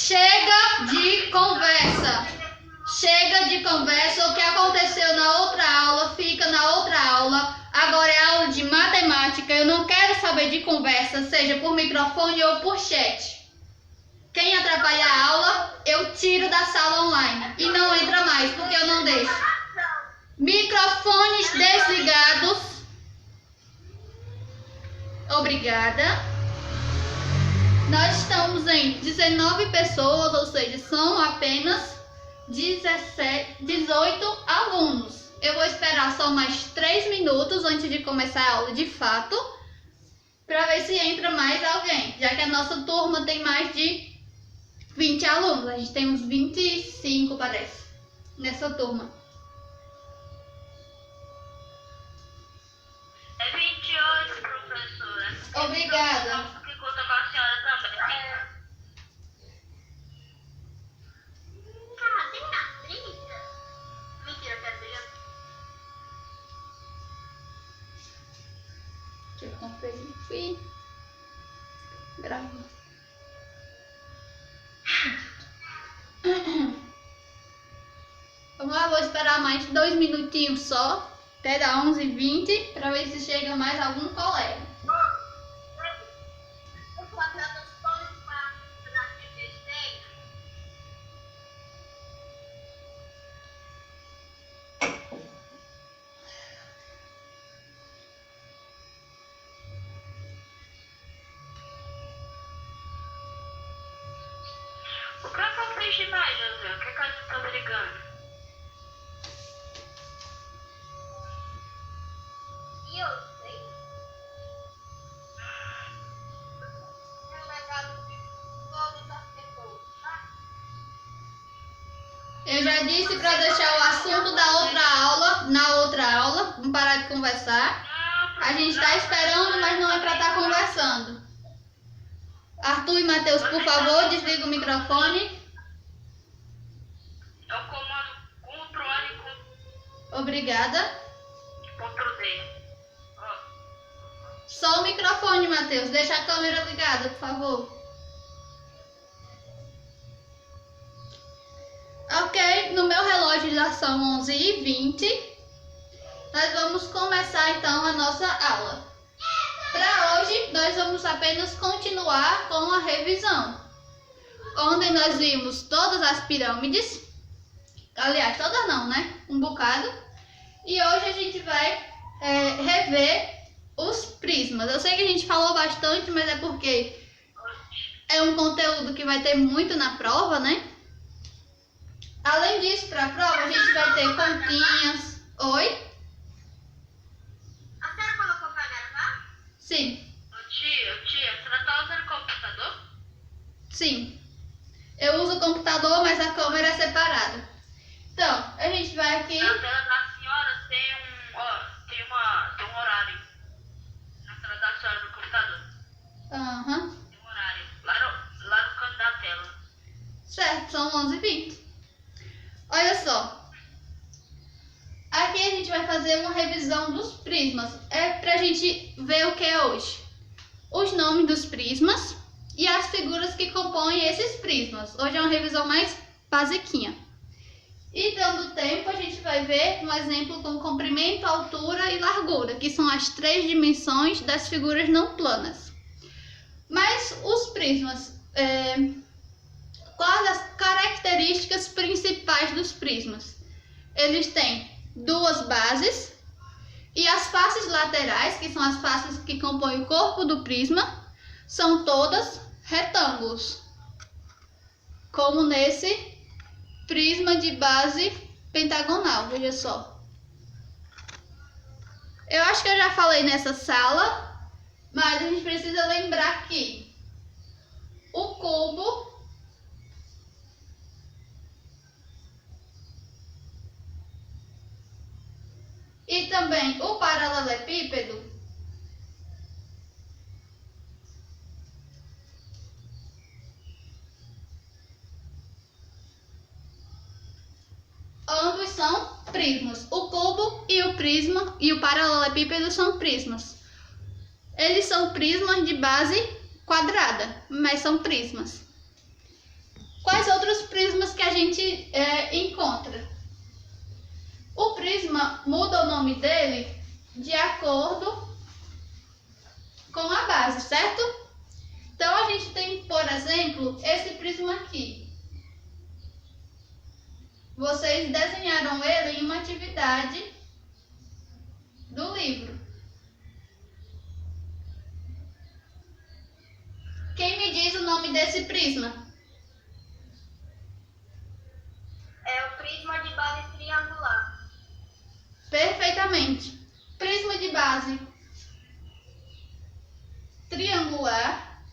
Chega de conversa. Chega de conversa. O que aconteceu na outra aula, fica na outra aula. Agora é aula de matemática. Eu não quero saber de conversa, seja por microfone ou por chat. Quem atrapalhar a aula, eu tiro da sala online. E não entra mais, porque eu não deixo. Microfones desligados. Obrigada. Nós estamos em 19 pessoas, ou seja, são apenas 18 alunos. Eu vou esperar só mais 3 minutos antes de começar a aula de fato, para ver se entra mais alguém, já que a nossa turma tem mais de 20 alunos. A gente tem uns 25, parece, nessa turma. É 28, professora. Obrigada. Que conta com a senhora também. Ah, tem a 30? Mentira, quero ver. Deixa eu conferir. Fui. Grava. Vamos lá, vou esperar mais 2 minutinhos só, até dar 11h20, para ver se chega mais algum colega. O que é que eu fiz demais, José? O que é que a gente tá brigando? E eu sei. É legal que todas as pessoas, tá? Eu já disse para deixar o assunto da outra aula na outra aula, vamos parar de conversar. A gente está esperando, mas não é para estar conversando. Arthur e Matheus, por favor, desliga o microfone. É o comando Ctrl L e Obrigada. Ctrl D. Só o microfone, Matheus. Deixa a câmera ligada, por favor. Ok, no meu relógio já são 11h20. Nós vamos começar então a nossa aula. Para hoje, nós vamos apenas continuar com a revisão. Ontem nós vimos todas as pirâmides. Aliás, todas não, né? Um bocado. E hoje a gente vai rever os prismas. Eu sei que a gente falou bastante, mas é porque é um conteúdo que vai ter muito na prova, né? Além disso, para a prova, a gente vai ter continhas. Oi? A senhora colocou pra gravar? Sim. Tia, a senhora tá usando computador? Sim. Eu uso o computador, mas a câmera é separada. Então, a gente vai aqui. Na tela da senhora tem um horário. Na tela da senhora no computador. Aham. Tem um horário. Lá no canto da tela. Certo, são 11h20. Olha só. Aqui a gente vai fazer uma revisão dos prismas. É pra gente ver o que é hoje. Os nomes dos prismas e as figuras que compõem esses prismas. Hoje é uma revisão mais basiquinha. E dando tempo, a gente vai ver um exemplo com comprimento, altura e largura, que são as 3 dimensões das figuras não planas. Mas os prismas, quais as características principais dos prismas? Eles têm 2 bases e as faces laterais, que são as faces que compõem o corpo do prisma, são todas retângulos, como nesse prisma de base pentagonal, veja só. Eu acho que eu já falei nessa sala, mas a gente precisa lembrar que o cubo e também o paralelepípedo ambos são prismas. O cubo e o prisma e o paralelepípedo são prismas. Eles são prismas de base quadrada, mas são prismas. Quais outros prismas que a gente encontra? O prisma muda o nome dele de acordo com a base, certo? Então a gente tem, por exemplo, esse prisma aqui. Vocês desenharam ele em uma atividade do livro. Quem me diz o nome desse prisma? É o prisma de base triangular. Perfeitamente. Prisma de base triangular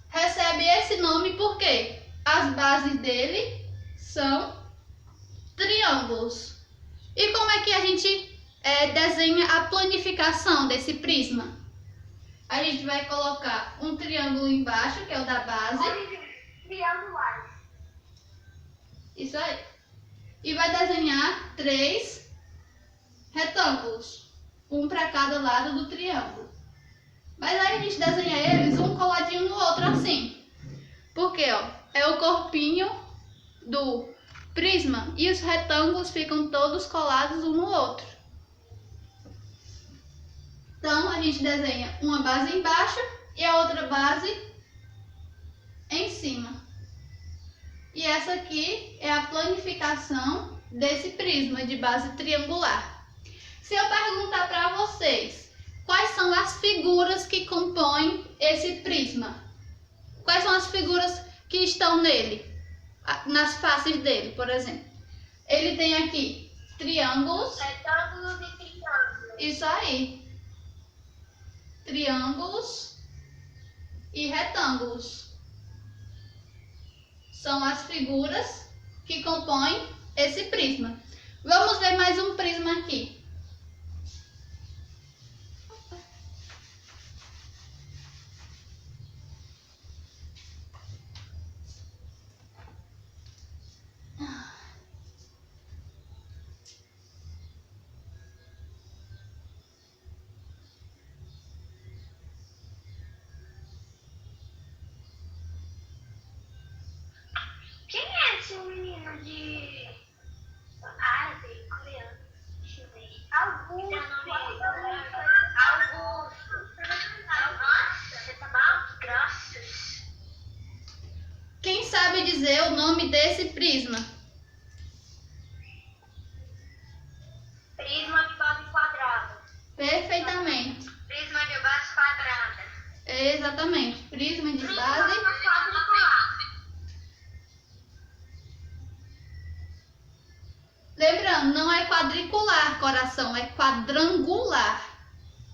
recebe esse nome porque as bases dele são triângulos. E como é que a gente desenha a planificação desse prisma? A gente vai colocar um triângulo embaixo, que é o da base. Triangular. Isso aí. E vai desenhar 3 retângulos, um para cada lado do triângulo. Mas aí a gente desenha eles um coladinho no outro assim. Porque, ó, é o corpinho do prisma e os retângulos ficam todos colados um no outro. Então a gente desenha uma base embaixo e a outra base em cima. E essa aqui é a planificação desse prisma de base triangular. Se eu perguntar para vocês quais são as figuras que compõem esse prisma, quais são as figuras que estão nele, nas faces dele, por exemplo. Ele tem aqui triângulos. Retângulos e triângulos. Isso aí. Triângulos e retângulos são as figuras que compõem esse prisma. Vamos ver mais um prisma aqui. Quem é esse menino de árabe, coreano, chinês? Augusto. Nossa, você tá mal? Graças. Quem sabe dizer o nome desse prisma? Prisma de base quadrada. Perfeitamente. Prisma de base quadrada. Exatamente. Prisma de base. Lembrando, não é quadricular, coração, é quadrangular.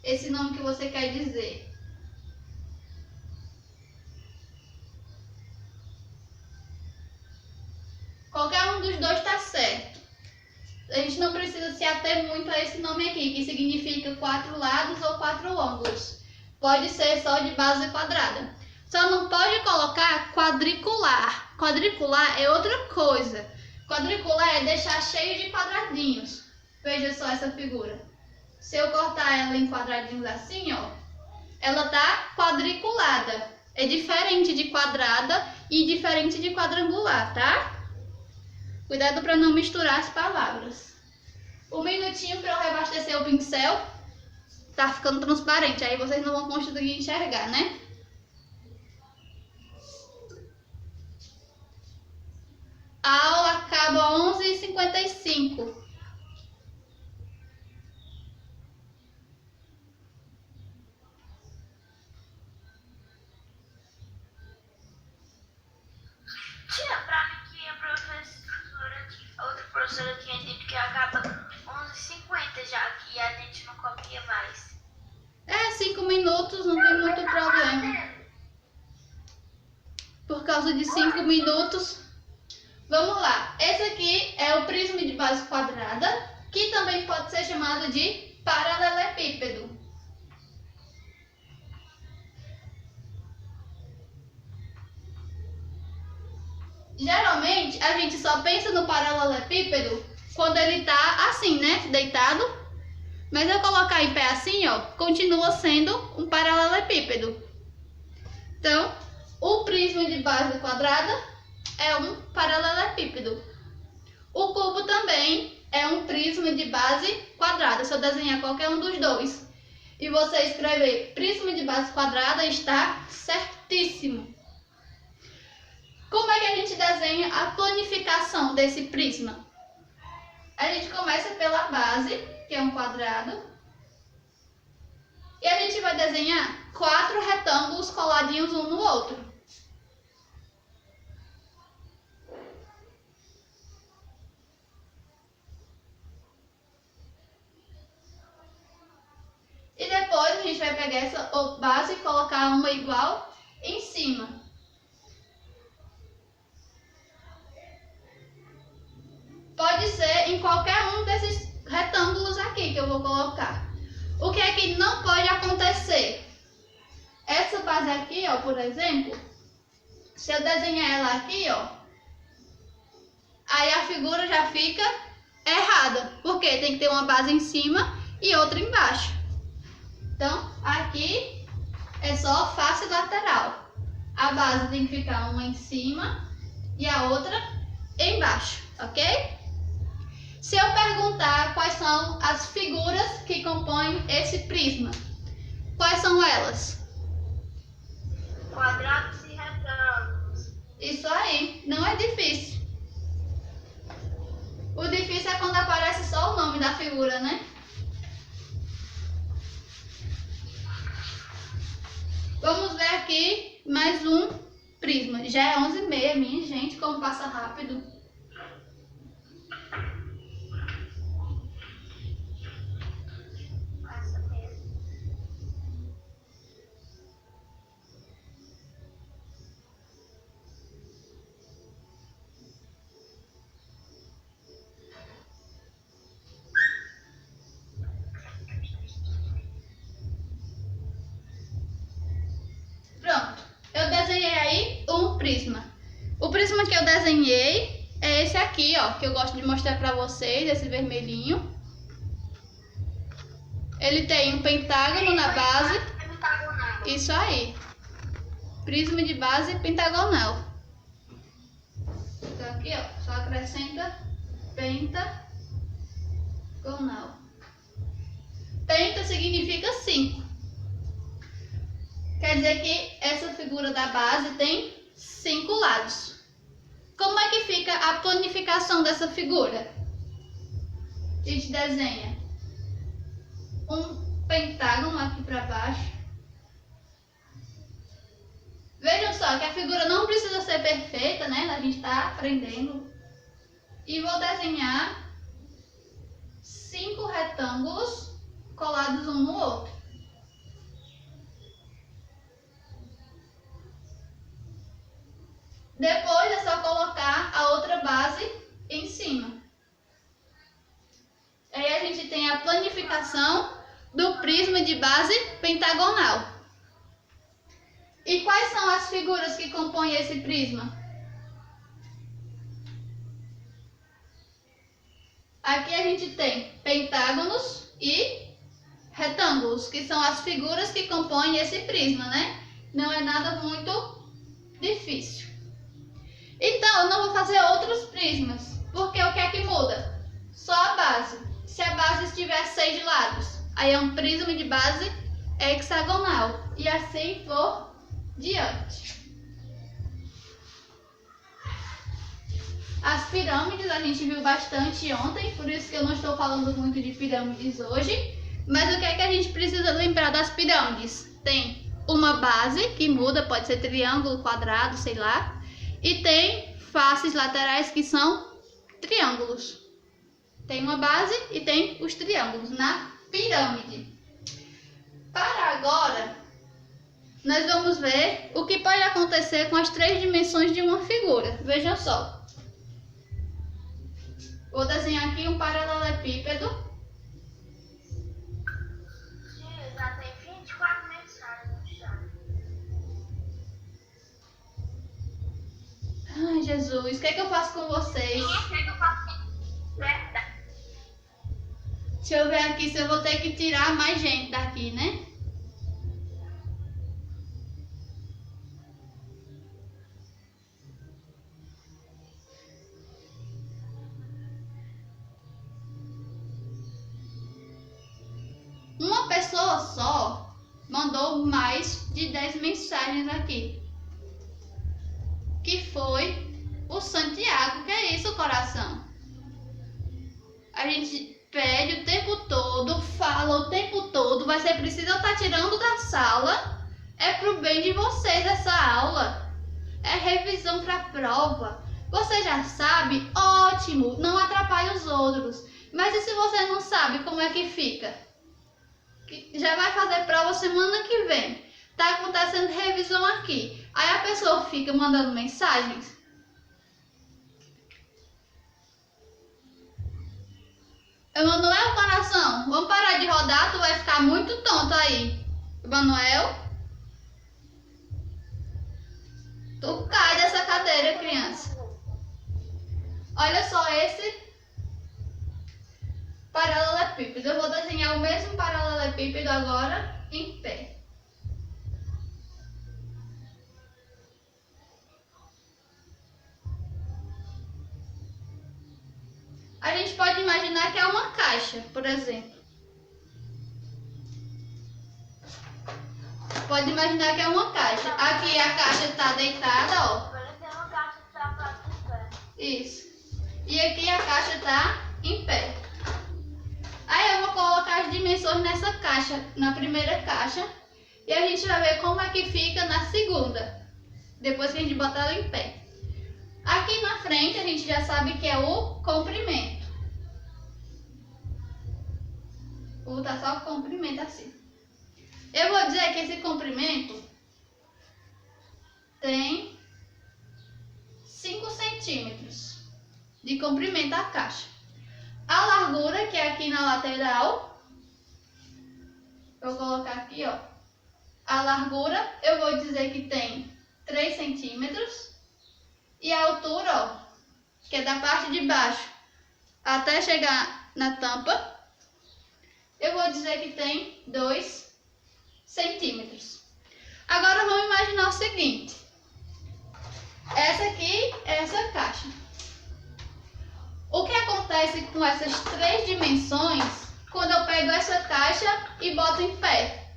Esse nome que você quer dizer. Qualquer um dos dois está certo. A gente não precisa se ater muito a esse nome aqui, que significa 4 lados ou 4 ângulos. Pode ser só de base quadrada. Só não pode colocar quadricular. Quadricular é outra coisa. Quadricular é deixar cheio de quadradinhos. Veja só essa figura. Se eu cortar ela em quadradinhos assim, ó, ela tá quadriculada. É diferente de quadrada e diferente de quadrangular, tá? Cuidado para não misturar as palavras. Um minutinho para eu reabastecer o pincel. Tá ficando transparente, aí vocês não vão conseguir enxergar, né? A aula acaba às 11h55. Tia, pra mim que outra professora tinha dito que acaba 11h50 já, que a gente não copia mais. 5 minutos, não tem muito problema. Por causa de 5 minutos. Vamos lá. Esse aqui é o prisma de base quadrada, que também pode ser chamado de paralelepípedo. Geralmente, a gente só pensa no paralelepípedo quando ele tá assim, né? Deitado. Mas se eu colocar em pé assim, ó, continua sendo um paralelepípedo. Então, o prisma de base quadrada é um paralelepípedo. O cubo também é um prisma de base quadrada. Se eu desenhar qualquer um dos dois e você escrever prisma de base quadrada, está certíssimo. Como é que a gente desenha a planificação desse prisma? A gente começa pela base, que é um quadrado, e a gente vai vai desenhar 4 retângulos coladinhos um no outro. E depois a gente vai pegar essa base e colocar uma igual em cima. Pode ser em qualquer um desses retângulos aqui que eu vou colocar. O que é que não pode acontecer? Essa base aqui, ó, por exemplo, se eu desenhar ela aqui, ó, aí a figura já fica errada, porque tem que ter uma base em cima e outra embaixo. Então, aqui é só face lateral. A base tem que ficar uma em cima e a outra embaixo, ok? Se eu perguntar quais são as figuras que compõem esse prisma, quais são elas? Quadrados e retângulos. Isso aí, não é difícil. O difícil é quando aparece só o nome da figura, né? Vamos ver aqui mais um prisma. Já é 11h30, minha gente, como passa rápido. Passa mesmo. Pronto, eu desenhei aí um prisma. O prisma que eu desenhei é esse aqui, ó, que eu gosto de mostrar pra vocês, esse vermelhinho. Ele tem um pentágono na base. Pentagonal. Isso aí. Prisma de base pentagonal. Então aqui, ó, só acrescenta pentagonal. Penta significa 5. Quer dizer que essa figura da base tem 5 lados. Como é que fica a planificação dessa figura? A gente desenha um pentágono aqui para baixo. Vejam só que a figura não precisa ser perfeita, né? A gente está aprendendo. E vou desenhar 5 retângulos colados um no outro. Depois é só colocar a outra base em cima. Aí a gente tem a planificação do prisma de base pentagonal. E quais são as figuras que compõem esse prisma? Aqui a gente tem pentágonos e retângulos, que são as figuras que compõem esse prisma, né? Não é nada muito difícil. Então, eu não vou fazer outros prismas, porque o que é que muda? Só a base. Se a base tiver 6 lados, aí é um prisma de base hexagonal. E assim por diante. As pirâmides a gente viu bastante ontem, por isso que eu não estou falando muito de pirâmides hoje. Mas o que é que a gente precisa lembrar das pirâmides? Tem uma base que muda, pode ser triângulo, quadrado, sei lá. E tem faces laterais que são triângulos. Tem uma base e tem os triângulos na pirâmide. Para agora, nós vamos ver o que pode acontecer com as 3 dimensões de uma figura. Veja só. Vou desenhar aqui um paralelepípedo. Já tem 24 mensagens no chat. Ai, Jesus, o que é que eu faço com vocês? Verdade. Deixa eu ver aqui se eu vou ter que tirar mais gente daqui, né? Uma pessoa só mandou mais de 10 mensagens aqui. Que foi o Santiago. Que é isso, coração? A gente pede o tempo todo, fala o tempo todo, vai ser preciso eu estar tirando da sala. É pro bem de vocês essa aula. É revisão para prova. Você já sabe? Ótimo, não atrapalhe os outros. Mas e se você não sabe, como é que fica? Já vai fazer prova semana que vem. Tá acontecendo revisão aqui. Aí a pessoa fica mandando mensagens. Emanuel, coração, vamos parar de rodar, tu vai ficar muito tonto aí. Emanuel, tu cai dessa cadeira, criança. Olha só esse paralelepípedo. Eu vou desenhar o mesmo paralelepípedo agora em pé. A gente pode imaginar que é uma caixa, por exemplo. Pode imaginar que é uma caixa. Aqui a caixa está deitada, ó. Agora tem uma caixa de sapato em pé. Isso. E aqui a caixa está em pé. Aí eu vou colocar as dimensões nessa caixa, na primeira caixa. E a gente vai ver como é que fica na segunda. Depois que a gente botar ela em pé. Aqui na frente a gente já sabe que é o comprimento. Vou botar só o comprimento assim. Eu vou dizer que esse comprimento tem 5 centímetros de comprimento a caixa. A largura, que é aqui na lateral, eu vou colocar aqui, ó. A largura, eu vou dizer que tem 3 centímetros. E a altura, ó, que é da parte de baixo até chegar na tampa, eu vou dizer que tem 2 centímetros. Agora vamos imaginar o seguinte. Essa aqui é essa caixa. O que acontece com essas 3 dimensões quando eu pego essa caixa e boto em pé?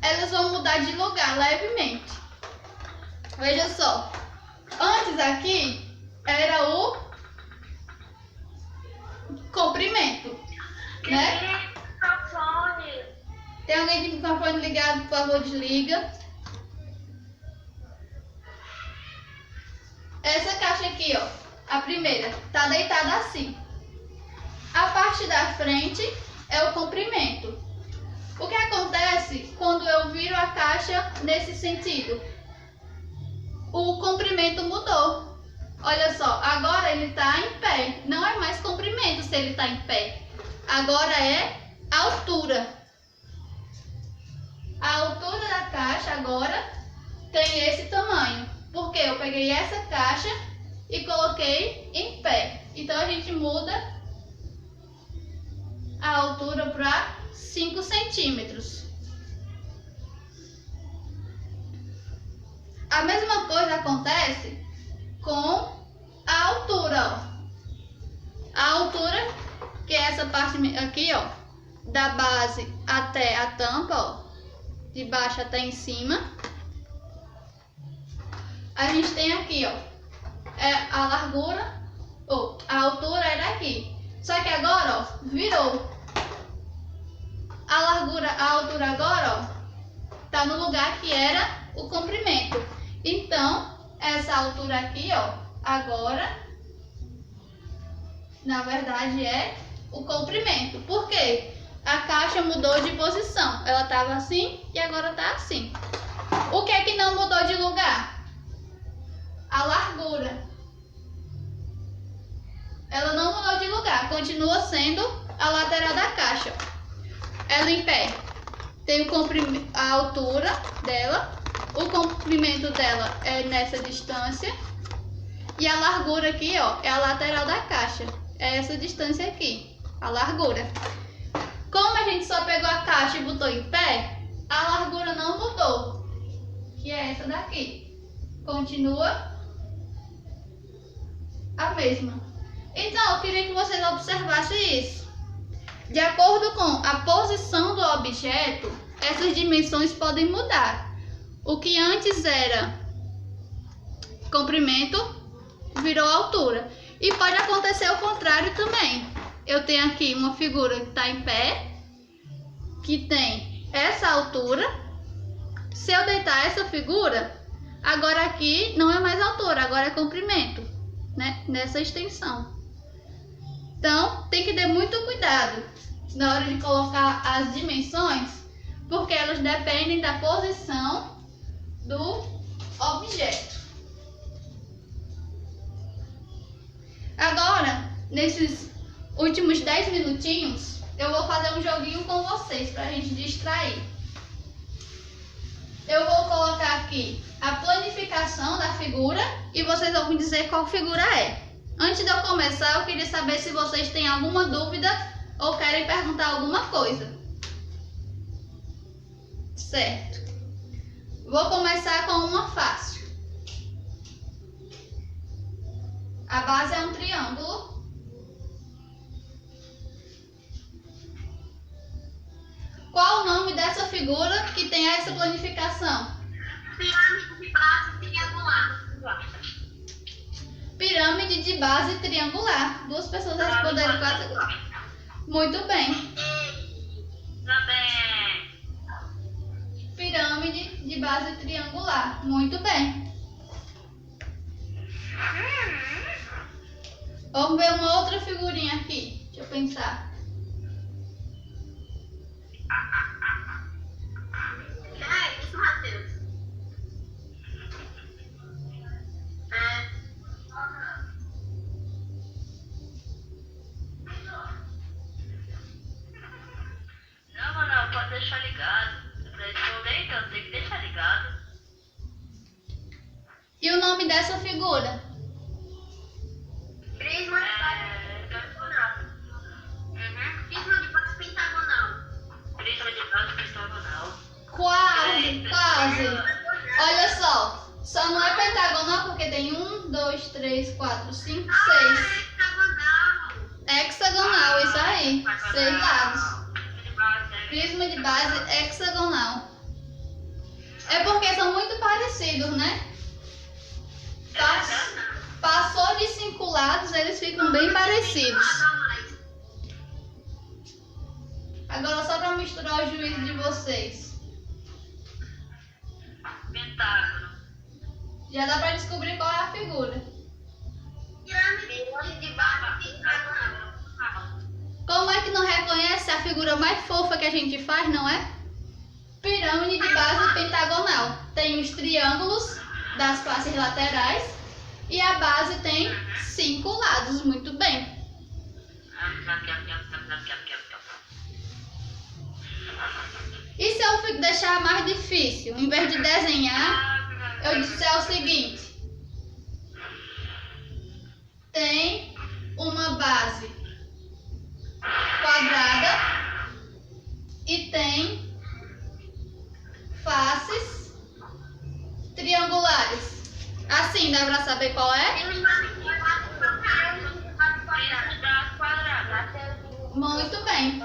Elas vão mudar de lugar levemente. Veja só. Antes aqui era o comprimento, né? Microfone. Tem alguém de microfone ligado, por favor, desliga. Essa caixa aqui, ó, a primeira, tá deitada assim. A parte da frente é o comprimento. O que acontece quando eu viro a caixa nesse sentido? O comprimento mudou. Olha só, agora ele tá em pé. Não é mais comprimento se ele tá em pé. Agora é altura. A altura da caixa agora tem esse tamanho. Porque eu peguei essa caixa e coloquei em pé. Então a gente muda a altura para 5 centímetros. A mesma coisa acontece com a altura, ó. A altura, que é essa parte aqui, ó, da base até a tampa, ó, de baixo até em cima. A gente tem aqui, ó, a largura, ou a altura é daqui. Só que agora, ó, virou. A altura agora, ó, tá no lugar que era o comprimento. Então, essa altura aqui, ó, agora, na verdade, é o comprimento. Por quê? A caixa mudou de posição. Ela estava assim e agora está assim. O que é que não mudou de lugar? A largura. Ela não mudou de lugar. Continua sendo a lateral da caixa. Ela em pé. Tem a altura dela. O comprimento dela é nessa distância. E a largura aqui, ó, é a lateral da caixa. É essa distância aqui, a largura. Como a gente só pegou a caixa e botou em pé, a largura não mudou. Que é essa daqui. Continua a mesma. Então, eu queria que vocês observassem isso. De acordo com a posição do objeto, essas dimensões podem mudar. O que antes era comprimento virou altura. E pode acontecer o contrário também. eu tenho aqui uma figura que está em pé, que tem essa altura. Se eu deitar essa figura, agora aqui não é mais altura, agora é comprimento, né? Nessa extensão. Então, tem que ter muito cuidado na hora de colocar as dimensões, porque elas dependem da posição do objeto. Agora, nesses últimos 10 minutinhos, eu vou fazer um joguinho com vocês pra gente distrair. Eu vou colocar aqui a planificação da figura e vocês vão me dizer qual figura é. Antes de eu começar, eu queria saber se vocês têm alguma dúvida ou querem perguntar alguma coisa. Certo. Vou começar com uma fácil. A base é um triângulo. Qual o nome dessa figura que tem essa planificação? Pirâmide de base triangular. Pirâmide de base triangular. Duas pessoas responderam quase igual. Muito bem. Pirâmide de base triangular. Muito bem. Vamos ver uma outra figurinha aqui. Deixa eu pensar. Isso, Matheus. Não, pode deixar ligado. Pra responder, então tem que deixar ligado. E o nome dessa figura? Prisma de base pentagonal. Prisma de base pentagonal. Prisma de base pentagonal. Quase, quase. Olha só não é pentagonal porque tem 1, 2, 3, 4, 5, 6. Hexagonal. Hexagonal, isso aí. 6 lados. Prisma de base hexagonal. É porque são muito parecidos, né? Passou de 5 lados, eles ficam bem parecidos. Agora só para misturar o juízo de vocês. Pentágono. Já dá para descobrir qual é a figura. Pirâmide de base pentagonal. Como é que não reconhece a figura mais fofa que a gente faz, não é? Pirâmide de base pentagonal. Tem os triângulos das faces laterais e a base tem 5 lados. Muito bem. E se eu deixar mais difícil? Em vez de desenhar, eu disser o seguinte. Tem uma base quadrada e tem faces triangulares. Assim, dá pra saber qual é? Muito bem.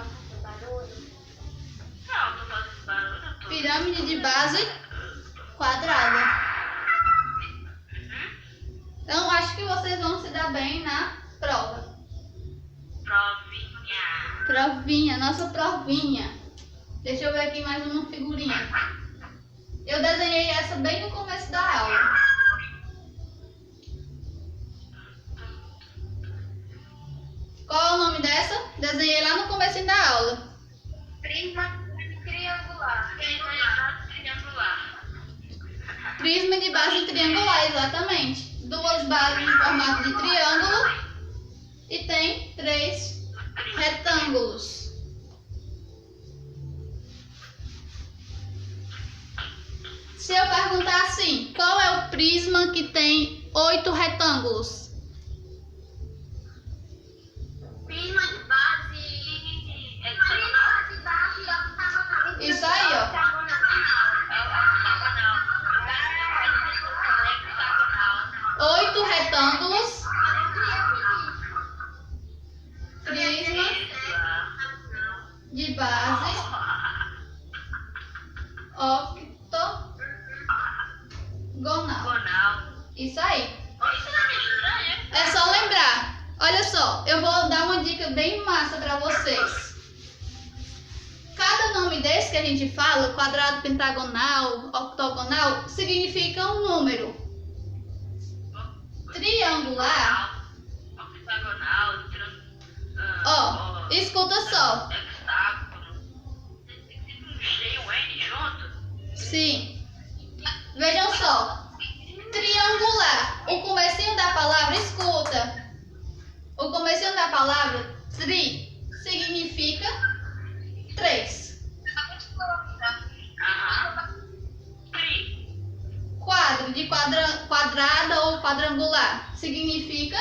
Pirâmide de base quadrada. Então, acho que vocês vão se dar bem na prova. Provinha, nossa provinha. Deixa eu ver aqui mais uma figurinha. Eu desenhei essa bem no começo da aula. Qual é o nome dessa? Desenhei lá no começo da aula. Prisma triangular. Prisma de base triangular, exatamente. Duas bases em formato de triângulo e tem 3 retângulos. Se eu perguntar assim, qual é o prisma que tem 8 retângulos? Prisma de base hexagonal. Isso aí, ó. 8 retângulos. Prisma de base octogonal. Isso aí. esse que a gente fala, quadrado, pentagonal, octogonal, significa um número. Triangular, Octagonal, ó, escuta só. hexágono. Tem sempre um G e um N junto. Sim. Vejam só. Triangular. O comecinho da palavra, escuta. O comecinho da palavra tri significa 3. Tri. Quadro de quadrada ou quadrangular significa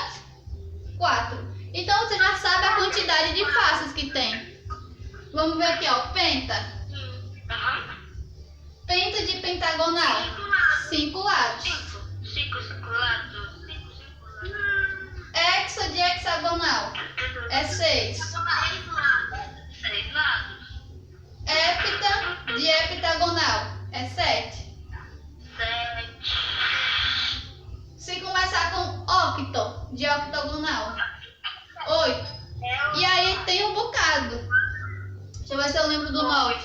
4. Então você já sabe a quantidade de faces que tem. Vamos ver aqui, ó, penta. Penta de pentagonal, 5 lados. 5 lados. Hexa de hexagonal é 6. 6 lados. Hepta de heptagonal é 7. 7. Se começar com octo de octogonal, 8. E aí tem um bocado. Deixa eu ver se eu lembro do 9.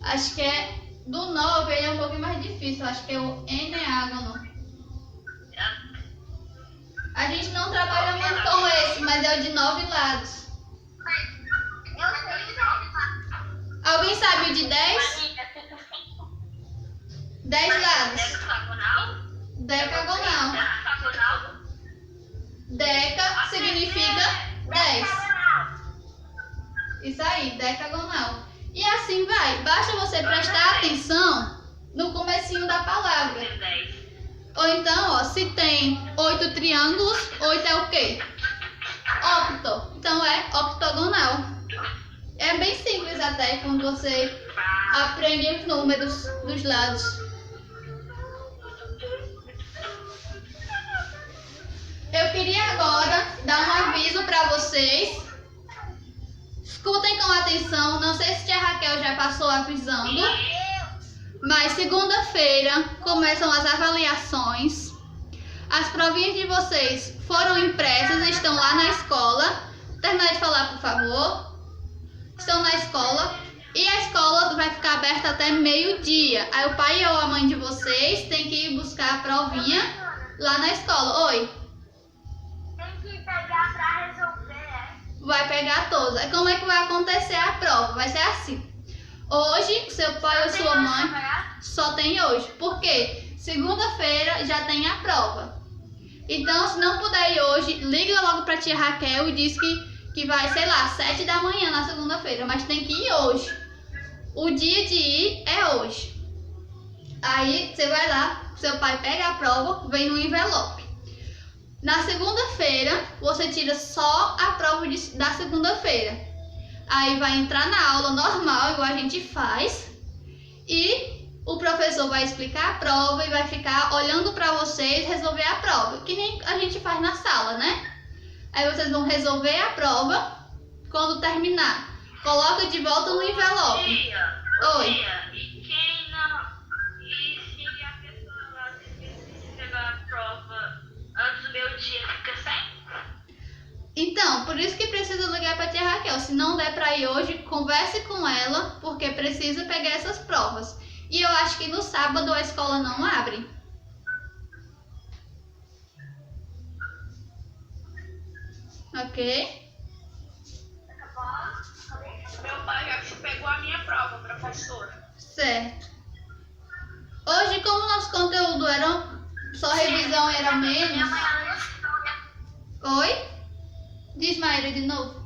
Acho que é do 9, ele é um pouquinho mais difícil. Acho que é o eneágono. A gente não trabalha muito com esse, mas é o de 9 lados. Alguém sabe o de 10? 10 lados. Hexagonal. Decagonal. Hexagonal. Deca significa 10. Isso aí, decagonal. E assim vai. Basta você prestar atenção no comecinho da palavra. 10. Ou então, ó, se tem 8 triângulos, 8 é o quê? Octo. Então é octogonal. É bem simples até quando você aprende os números dos lados. Eu queria agora dar um aviso para vocês. Escutem com atenção. Não sei se a Raquel já passou avisando. Mas segunda-feira começam as avaliações. As provinhas de vocês foram impressas, estão lá na escola. Terminar de falar, por favor. Estão na escola. E a escola vai ficar aberta até meio-dia. Aí o pai ou a mãe de vocês tem que ir buscar a provinha lá na escola. Oi? Tem que pegar pra resolver. Vai pegar todos. Aí como é que vai acontecer a prova? Vai ser assim. Hoje, seu pai ou sua mãe só tem hoje. Por quê? Segunda-feira já tem a prova. Então, se não puder ir hoje, liga logo pra tia Raquel e diz que vai, sei lá, 7 da manhã na segunda-feira. Mas tem que ir hoje. O dia de ir é hoje. Aí, você vai lá, seu pai pega a prova, vem no envelope. Na segunda-feira, você tira só a prova da segunda-feira. Aí vai entrar na aula normal, igual a gente faz. E o professor vai explicar a prova e vai ficar olhando para vocês resolver a prova. Que nem a gente faz na sala, né? Aí vocês vão resolver a prova. Quando terminar, coloca de volta no envelope. Oi. E quem não... E se a pessoa lá se esquecer de pegar a prova antes do meu dia, fica sem? Então, por isso que precisa ligar para a tia Raquel. Se não der para ir hoje, converse com ela, porque precisa pegar essas provas. E eu acho que no sábado a escola não abre. Ok? Meu pai já pegou a minha prova, professora. Certo. Hoje, como nosso conteúdo era só revisão, era menos... Oi? Diz, Maíra, de novo.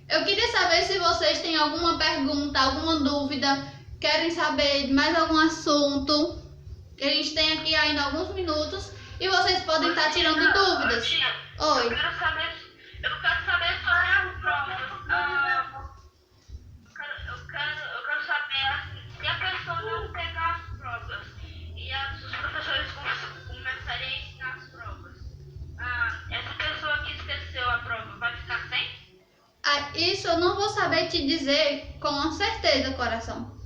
Eu queria saber se vocês têm alguma pergunta, alguma dúvida, querem saber de mais algum assunto. Que a gente tem aqui ainda alguns minutos e vocês podem estar tirando dúvidas. Oi. Eu quero saber sobre as provas. Eu quero saber se a pessoa não pegar as provas e os professores começarem a ensinar as provas. Essa pessoa que esqueceu a prova vai ficar sem? Isso eu não vou saber te dizer com certeza, coração.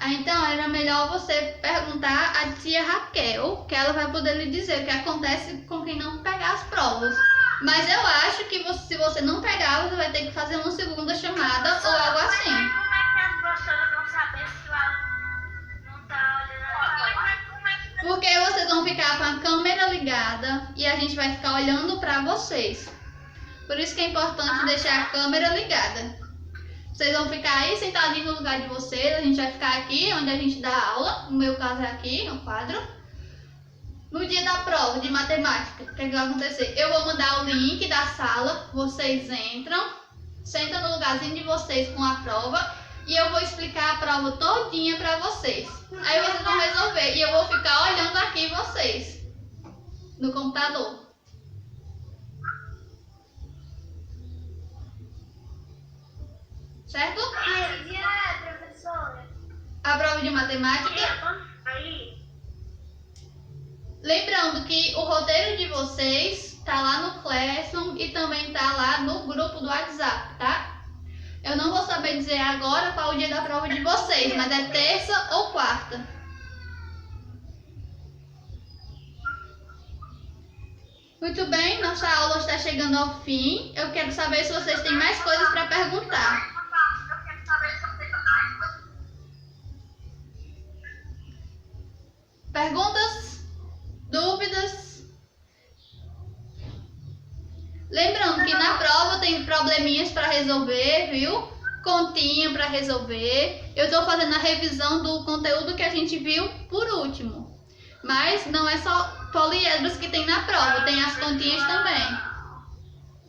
Então era melhor você perguntar à tia Raquel, que ela vai poder lhe dizer o que acontece com quem não pegar Mas eu acho que se você não pegar, você vai ter que fazer uma segunda chamada ou algo assim. Como é que as professoras vão saber se o aluno não tá olhando as coisas? Porque vocês vão ficar com a câmera ligada e a gente vai ficar olhando pra vocês. Por isso que é importante deixar a câmera ligada. Vocês vão ficar aí sentadinhos no lugar de vocês. A gente vai ficar aqui onde a gente dá aula. No meu caso é aqui, no quadro. No dia da prova de matemática, o que vai acontecer? Eu vou mandar o link da sala. Vocês entram, sentam no lugarzinho de vocês com a prova. E eu vou explicar a prova todinha pra vocês. Aí vocês vão resolver. E eu vou ficar olhando aqui vocês. No computador. Certo? E a professora? A prova de matemática. Aí. Lembrando que o roteiro de vocês tá lá no Classroom e também tá lá no grupo do WhatsApp, tá? Eu não vou saber dizer agora qual é o dia da prova de vocês, mas é terça ou quarta. Muito bem, nossa aula está chegando ao fim. Eu quero saber se vocês têm mais coisas para perguntar. Perguntas? Dúvidas? Lembrando que na prova tem probleminhas para resolver, viu? Continha para resolver. Eu estou fazendo a revisão do conteúdo que a gente viu por último. Mas não é só poliedros que tem na prova, tem as continhas também.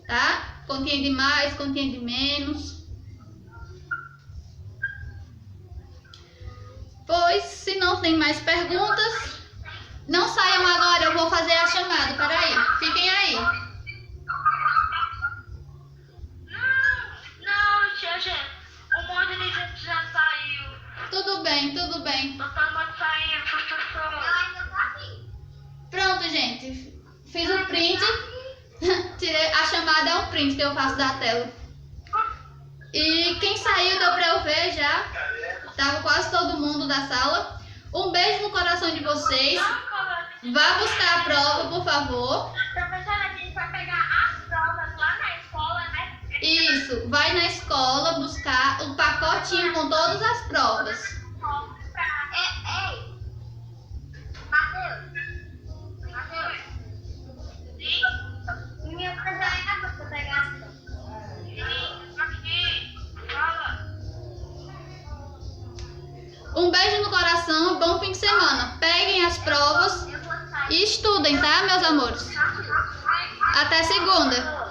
Tá? Continha de mais, continha de menos. Pois, se não tem mais perguntas, não saiam agora, eu vou fazer a chamada. Peraí, fiquem aí. Não, tia gente. Um monte de gente já saiu. Tudo bem, tudo bem. Não tá muito saindo, professor. Pronto, gente. Fiz o print. Tirei a chamada, é um print que eu faço da tela. E quem saiu deu pra eu ver já. Tava quase todo mundo da sala. Um beijo no coração de vocês. Vá buscar a prova, por favor. Professora, a gente vai pegar as provas lá na escola, né? Isso, vai na escola buscar o pacotinho com todas as provas. Ei, Matheus. Sim? Minha professora, você pegar as provas. Sim, aqui. Fala. Um beijo no coração, bom fim de semana. Peguem as provas e estudem, tá, meus amores? Até segunda.